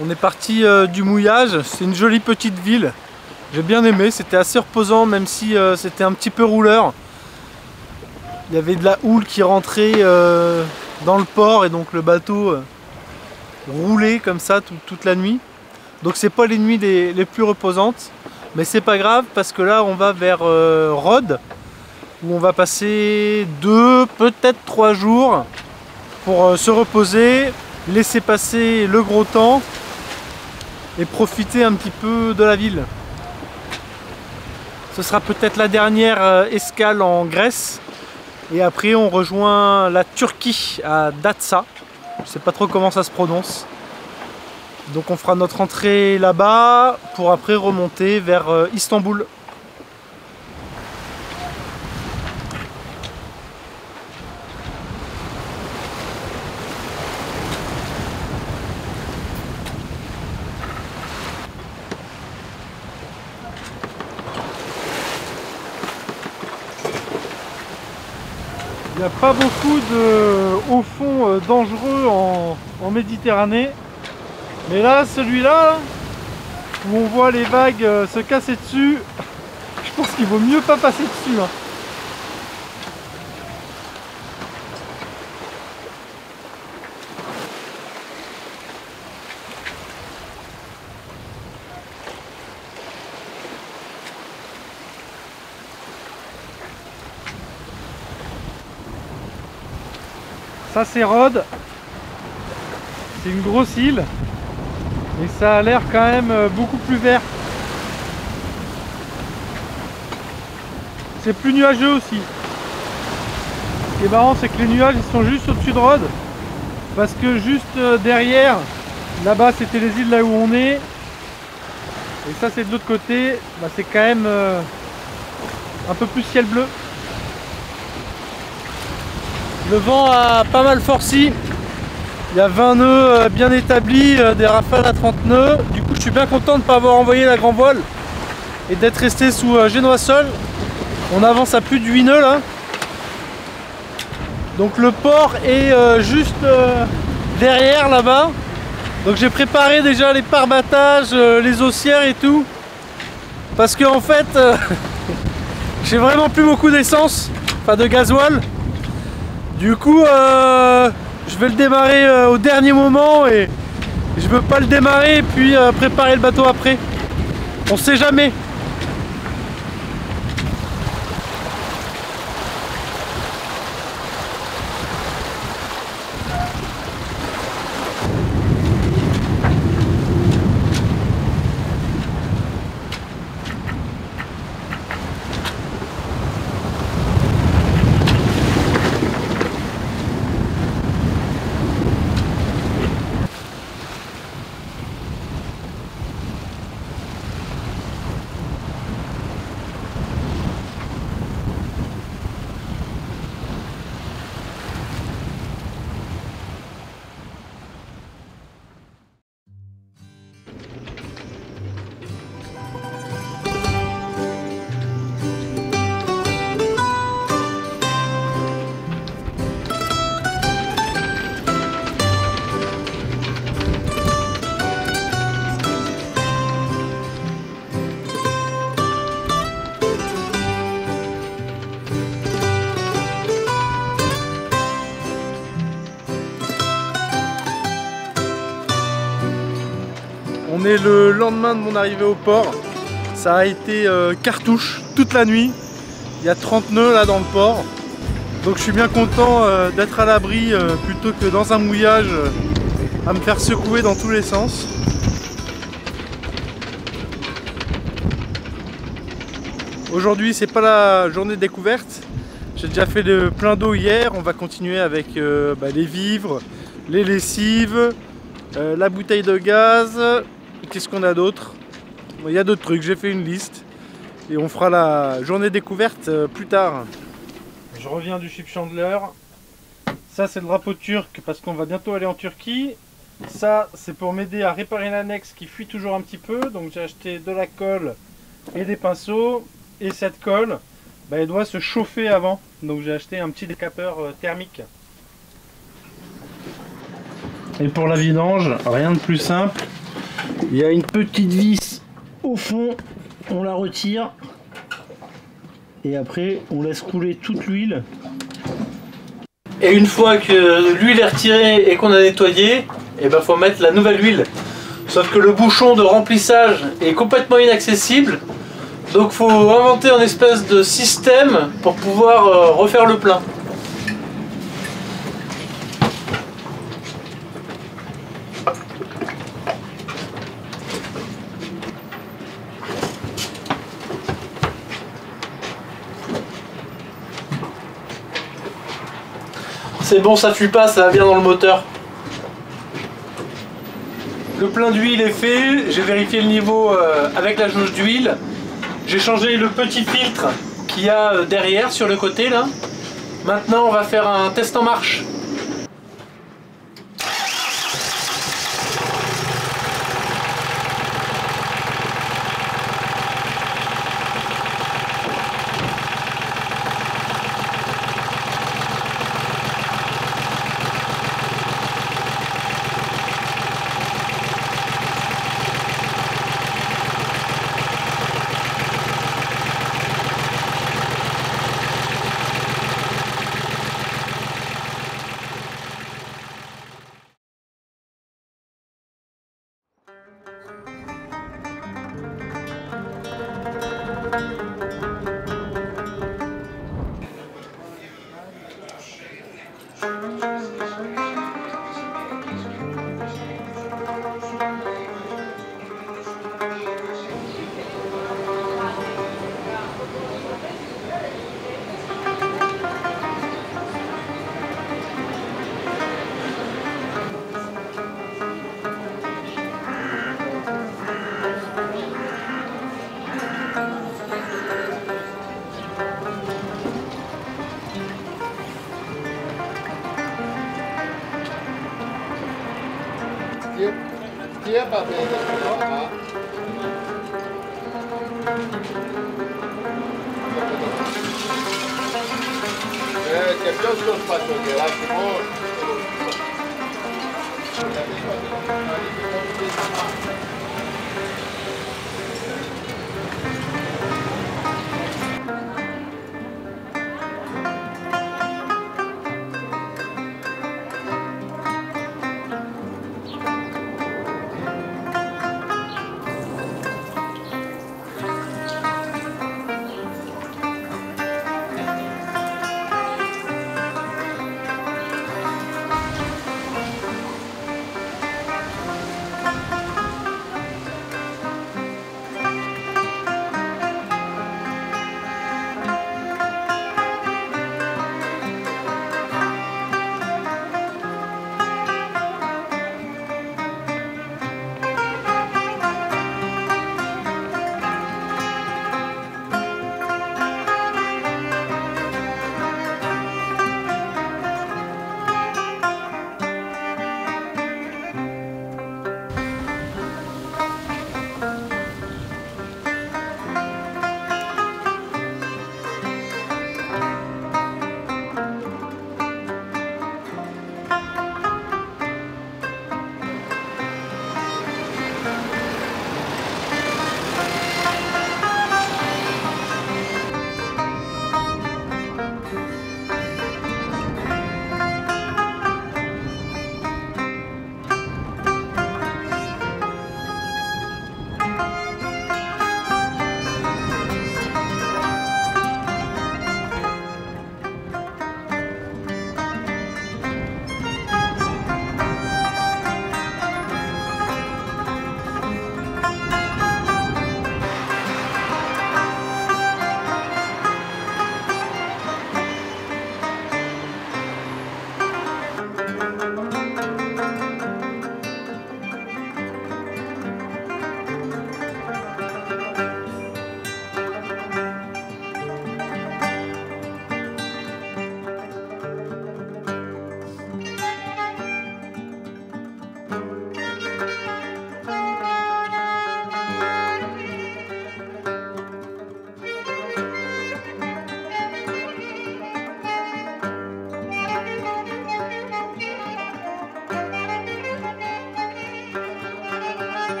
On est parti du Mouillage, c'est une jolie petite ville. J'ai bien aimé, c'était assez reposant même si c'était un petit peu rouleur. Il y avait de la houle qui rentrait dans le port et donc le bateau roulait comme ça toute la nuit. Donc c'est pas les nuits les plus reposantes, mais c'est pas grave parce que là on va vers Rhodes où on va passer 2, peut-être 3 jours pour se reposer, laisser passer le gros temps et profiter un petit peu de la ville. Ce sera peut-être la dernière escale en Grèce et après on rejoint la Turquie à Datça. Je sais pas trop comment ça se prononce. Donc on fera notre entrée là-bas pour après remonter vers Istanbul. Il n'y a pas beaucoup de hauts fonds dangereux en Méditerranée. Mais là, celui-là, où on voit les vagues se casser dessus, je pense qu'il vaut mieux pas passer dessus. Hein. Ça c'est Rhodes, c'est une grosse île et ça a l'air quand même beaucoup plus vert. C'est plus nuageux aussi. Ce qui est marrant c'est que les nuages ils sont juste au-dessus de Rhodes parce que juste derrière, là-bas c'était les îles là où on est et ça c'est de l'autre côté, bah, c'est quand même un peu plus ciel bleu. Le vent a pas mal forci, il y a 20 nœuds bien établis, des rafales à 30 nœuds. Du coup je suis bien content de ne pas avoir envoyé la grand voile et d'être resté sous Génois-Sol. On avance à plus de 8 nœuds là. Donc le port est juste derrière là-bas. Donc j'ai préparé déjà les pare-battages, les haussières et tout. Parce que en fait, j'ai vraiment plus beaucoup d'essence, enfin de gasoil. Du coup, je vais le démarrer au dernier moment et je veux pas le démarrer et puis préparer le bateau après. On sait jamais. On est le lendemain de mon arrivée au port. Ça a été cartouche toute la nuit. Il y a 30 nœuds là dans le port. Donc je suis bien content d'être à l'abri plutôt que dans un mouillage à me faire secouer dans tous les sens. Aujourd'hui c'est pas la journée de découverte. J'ai déjà fait le plein d'eau hier. On va continuer avec les vivres, les lessives, la bouteille de gaz. Qu'est-ce qu'on a d'autre? Il y a d'autres trucs, j'ai fait une liste et on fera la journée découverte plus tard. Je reviens du Ship Chandler. Ça c'est le drapeau turc parce qu'on va bientôt aller en Turquie. Ça c'est pour m'aider à réparer l'annexe qui fuit toujours un petit peu. Donc j'ai acheté de la colle et des pinceaux. Et cette colle, elle doit se chauffer avant. Donc j'ai acheté un petit décapeur thermique. Et pour la vidange, rien de plus simple. Il y a une petite vis au fond, on la retire et après on laisse couler toute l'huile. Et une fois que l'huile est retirée et qu'on a nettoyé, il faut mettre la nouvelle huile. Sauf que le bouchon de remplissage est complètement inaccessible, donc il faut inventer un espèce de système pour pouvoir refaire le plein. C'est bon, ça fuit pas, ça va bien dans le moteur. Le plein d'huile est fait, j'ai vérifié le niveau avec la jauge d'huile. J'ai changé le petit filtre qu'il y a derrière sur le côté là. Maintenant on va faire un test en marche. Dia va bene, no? Che più lo faccio che l'attimo.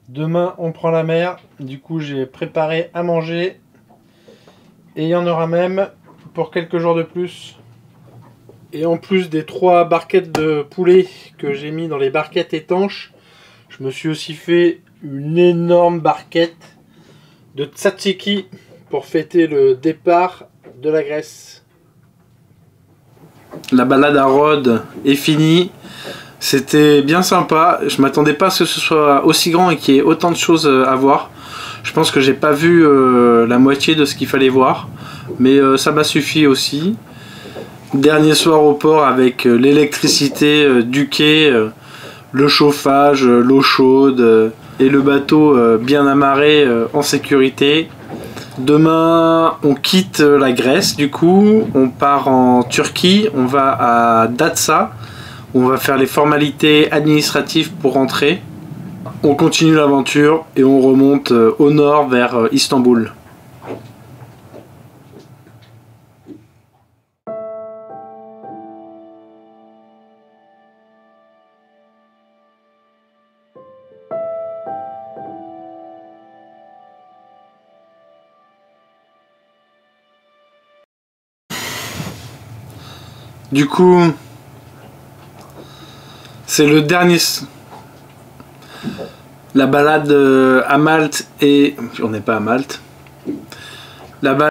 Demain on prend la mer, du coup j'ai préparé à manger et il y en aura même pour quelques jours de plus. Et en plus des 3 barquettes de poulet que j'ai mis dans les barquettes étanches, je me suis aussi fait une énorme barquette de tzatziki pour fêter le départ de la Grèce. La balade à Rhodes est finie. C'était bien sympa, je m'attendais pas à ce que ce soit aussi grand et qu'il y ait autant de choses à voir. Je pense que j'ai pas vu la moitié de ce qu'il fallait voir, mais ça m'a suffi aussi. Dernier soir au port avec l'électricité du quai, le chauffage, l'eau chaude et le bateau bien amarré en sécurité. Demain on quitte la Grèce, du coup on part en Turquie, on va à Datça. On va faire les formalités administratives pour rentrer. On continue l'aventure et on remonte au nord vers Istanbul. Du coup, c'est le dernier... La balade à Malte et... On n'est pas à Malte. La balade